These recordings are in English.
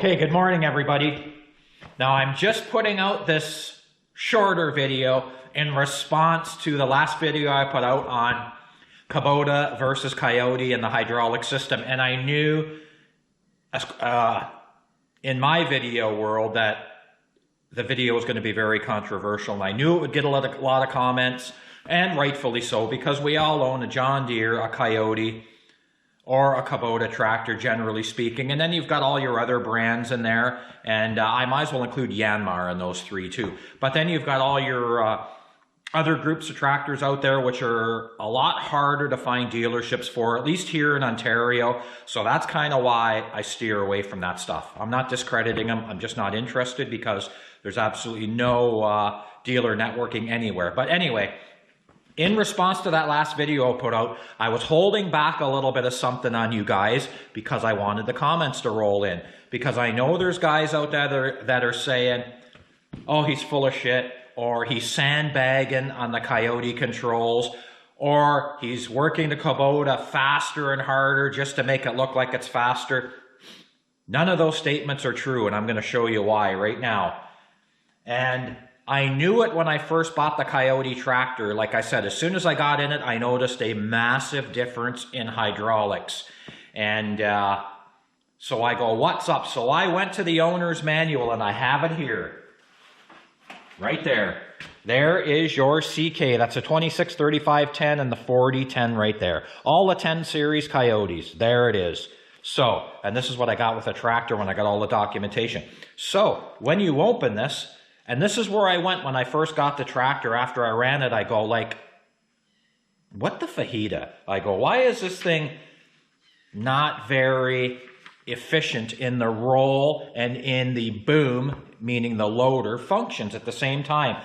Okay, good morning everybody. Now I'm just putting out this shorter video in response to the last video I put out on Kubota versus Kioti and the hydraulic system. And I knew in my video world that the video was going to be very controversial, and I knew it would get a lot of comments, and rightfully so, because we all own a John Deere, a Kioti, or a Kubota tractor, generally speaking. And then you've got all your other brands in there, and I might as well include Yanmar in those three too. But then you've got all your other groups of tractors out there, which are a lot harder to find dealerships for, at least here in Ontario. So that's kind of why I steer away from that stuff. I'm not discrediting them. I'm just not interested because there's absolutely no dealer networking anywhere. But anyway, in response to that last video I put out, I was holding back a little bit of something on you guys because I wanted the comments to roll in. Because I know there's guys out there that are saying, oh, he's full of shit, or he's sandbagging on the Kioti controls, or he's working the Kubota faster and harder just to make it look like it's faster. None of those statements are true, and I'm going to show you why right now. And I knew it when I first bought the Kioti tractor. Like I said, as soon as I got in it, I noticed a massive difference in hydraulics. And so I go, what's up? So I went to the owner's manual, and I have it here. Right there. There is your CK. That's a 26, 35, 10, and the 40, 10 right there. All the 10 series Kiotis. There it is. So, and this is what I got with the tractor when I got all the documentation. So, when you open this, and this is where I went when I first got the tractor after I ran it. I go like, what the fajita? I go, why is this thing not very efficient in the roll and in the boom, meaning the loader, functions at the same time?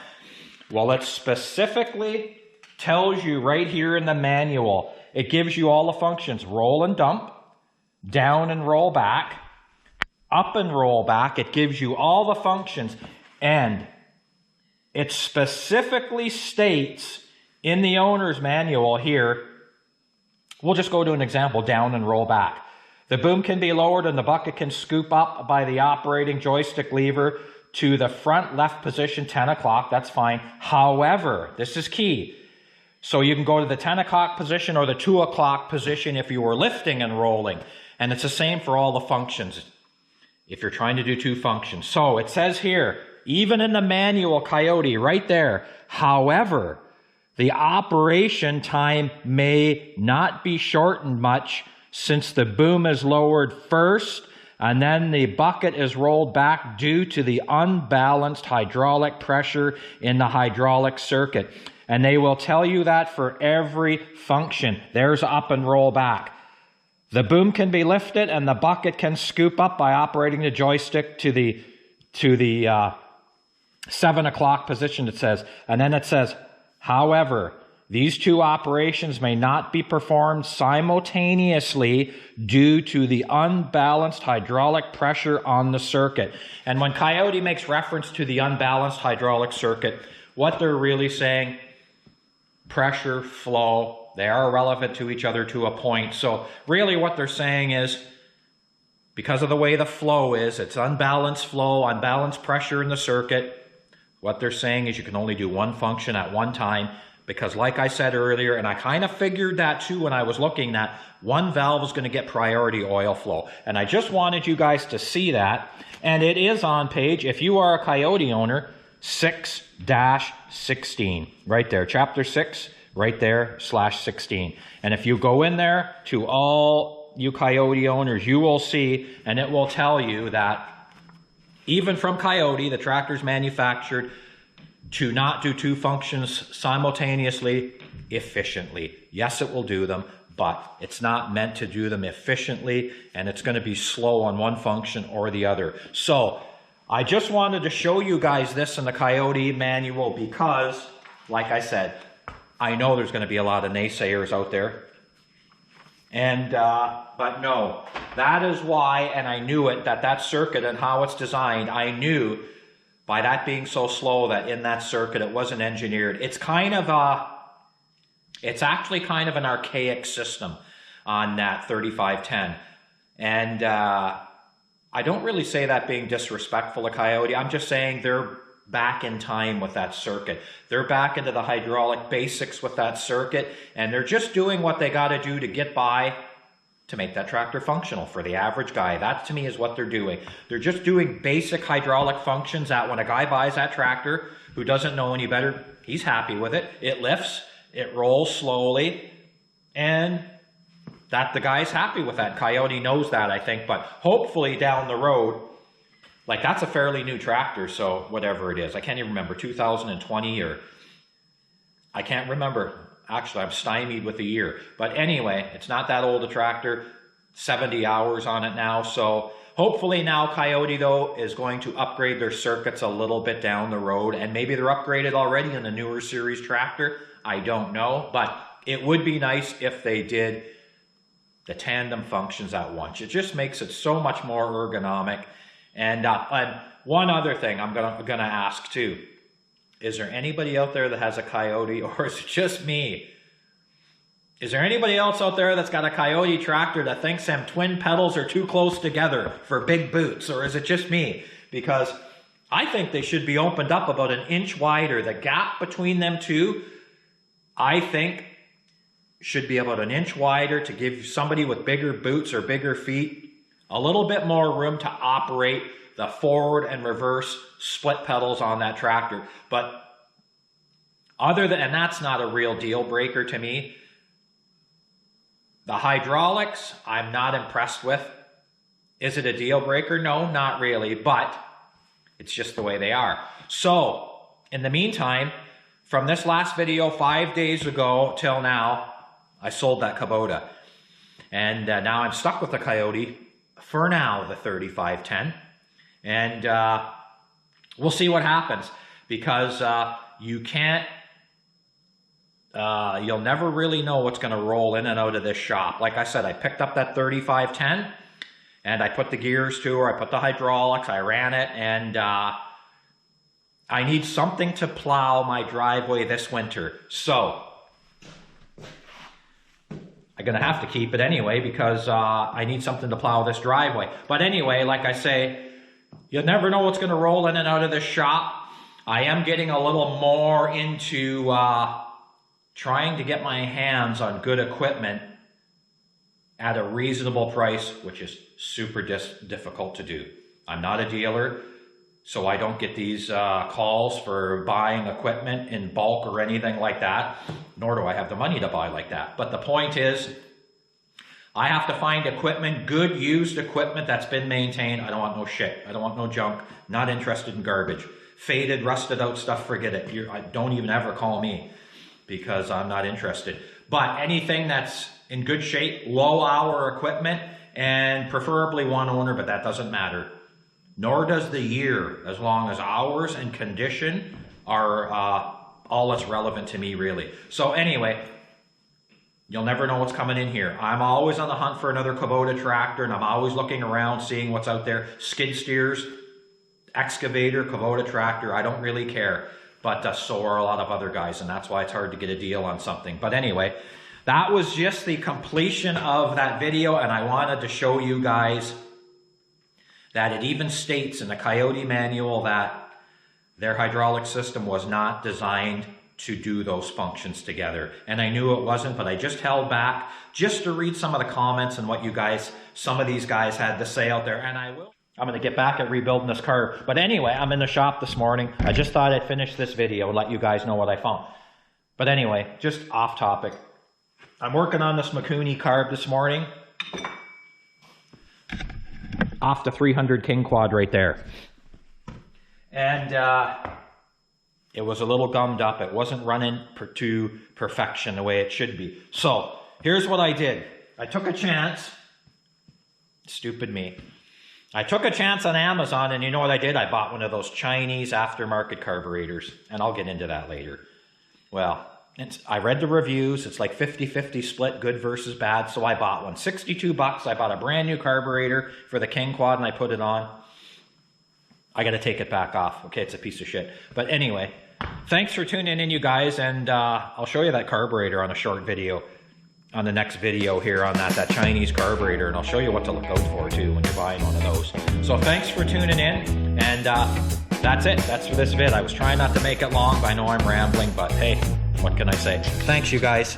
Well, it specifically tells you right here in the manual. It gives you all the functions: roll and dump, down and roll back, up and roll back. It gives you all the functions. And it specifically states in the owner's manual here, we'll just go to an example, down and roll back. The boom can be lowered and the bucket can scoop up by the operating joystick lever to the front left position, 10 o'clock, that's fine. However, this is key. So you can go to the 10 o'clock position or the 2 o'clock position if you were lifting and rolling. And it's the same for all the functions if you're trying to do two functions. So it says here, even in the manual Kioti, right there, however, the operation time may not be shortened much since the boom is lowered first and then the bucket is rolled back due to the unbalanced hydraulic pressure in the hydraulic circuit. And they will tell you that for every function. There's up and roll back. The boom can be lifted and the bucket can scoop up by operating the joystick to the 7 o'clock position, it says. And then it says, however, these two operations may not be performed simultaneously due to the unbalanced hydraulic pressure on the circuit. And when Kioti makes reference to the unbalanced hydraulic circuit, what they're really saying, pressure, flow, they are relevant to each other to a point. So really what they're saying is, because of the way the flow is, it's unbalanced flow, unbalanced pressure in the circuit. What they're saying is you can only do one function at one time, because like I said earlier, and I kind of figured that too when I was looking, that one valve is going to get priority oil flow. And I just wanted you guys to see that. And it is on page, if you are a Kioti owner, 6-16, right there, chapter 6, right there, /16. And if you go in there to all you Kioti owners, you will see, and it will tell you that even from Kioti, the tractor's manufactured to not do two functions simultaneously efficiently. Yes, it will do them, but it's not meant to do them efficiently, and it's going to be slow on one function or the other. So I just wanted to show you guys this in the Kioti manual because, like I said, I know there's going to be a lot of naysayers out there. And, but no, that is why, and I knew it, that circuit and how it's designed, I knew by that being so slow that in that circuit it wasn't engineered. It's kind of it's actually kind of an archaic system on that 3510. And I don't really say that being disrespectful to Kioti. I'm just saying they're back in time with that circuit. They're back into the hydraulic basics with that circuit, and they're just doing what they got to do to get by to make that tractor functional for the average guy. That to me is what they're doing. They're just doing basic hydraulic functions that when a guy buys that tractor who doesn't know any better, he's happy with it. It lifts, it rolls slowly, and that the guy's happy with that. Kioti knows that, I think, but hopefully down the road, like that's a fairly new tractor, so whatever it is. I can't even remember, 2020 or I can't remember. Actually, I'm stymied with the year. But anyway, it's not that old a tractor, 70 hours on it now. So hopefully now Kioti, though, is going to upgrade their circuits a little bit down the road. And maybe they're upgraded already in the newer series tractor. I don't know. But it would be nice if they did the tandem functions at once. It just makes it so much more ergonomic. And one other thing I'm gonna ask too. Is there anybody out there that has a Kioti, or is it just me? Is there anybody else out there that's got a Kioti tractor that thinks them twin pedals are too close together for big boots, or is it just me? Because I think they should be opened up about an inch wider. The gap between them two, I think, should be about an inch wider to give somebody with bigger boots or bigger feet a little bit more room to operate the forward and reverse split pedals on that tractor. But and that's not a real deal breaker to me. The hydraulics, I'm not impressed with. Is it a deal breaker? No, not really, but it's just the way they are. So, in the meantime, from this last video 5 days ago till now, I sold that Kubota. And now I'm stuck with the Kioti, for now, the 3510. And we'll see what happens, because you can't, you'll never really know what's going to roll in and out of this shop. Like I said, I picked up that 3510 and I put the gears to her, I put the hydraulics, I ran it, and I need something to plow my driveway this winter. So I'm going to have to keep it anyway, because I need something to plow this driveway. But anyway, like I say, you never know what's going to roll in and out of this shop. I am getting a little more into trying to get my hands on good equipment at a reasonable price, which is super difficult to do. I'm not a dealer, so I don't get these calls for buying equipment in bulk or anything like that, nor do I have the money to buy like that. But the point is, I have to find equipment, good used equipment that's been maintained. I don't want no shit. I don't want no junk. Not interested in garbage. Faded, rusted out stuff, forget it. Don't even ever call me, because I'm not interested. But anything that's in good shape, low hour equipment, and preferably one owner, but that doesn't matter. Nor does the year, as long as hours and condition are all that's relevant to me, really. So anyway, you'll never know what's coming in here. I'm always on the hunt for another Kubota tractor, and I'm always looking around, seeing what's out there. Skid steers, excavator, Kubota tractor, I don't really care. But so are a lot of other guys, and that's why it's hard to get a deal on something. But anyway, that was just the completion of that video, and I wanted to show you guys that it even states in the Kioti manual that their hydraulic system was not designed to do those functions together. And I knew it wasn't, but I just held back just to read some of the comments and what some of these guys had to say out there, and I'm going to get back at rebuilding this car. But anyway, I'm in the shop this morning. I just thought I'd finish this video and let you guys know what I found. But anyway, just off topic. I'm working on this Mikuni carb this morning. Off the 300 King Quad right there. And it was a little gummed up. It wasn't running to perfection the way it should be. So here's what I did. I took a chance. Stupid me. I took a chance on Amazon, and you know what I did? I bought one of those Chinese aftermarket carburetors, and I'll get into that later. Well, I read the reviews. It's like 50-50 split, good versus bad, so I bought one. 62 bucks. I bought a brand new carburetor for the King Quad, and I put it on. I got to take it back off. Okay, it's a piece of shit. But anyway, thanks for tuning in, you guys, and I'll show you that carburetor on a short video. on the next video here on that Chinese carburetor, and I'll show you what to look out for too when you're buying one of those. So thanks for tuning in, and that's it. That's for this vid. I was trying not to make it long, but I know I'm rambling, but hey, what can I say? Thanks, you guys.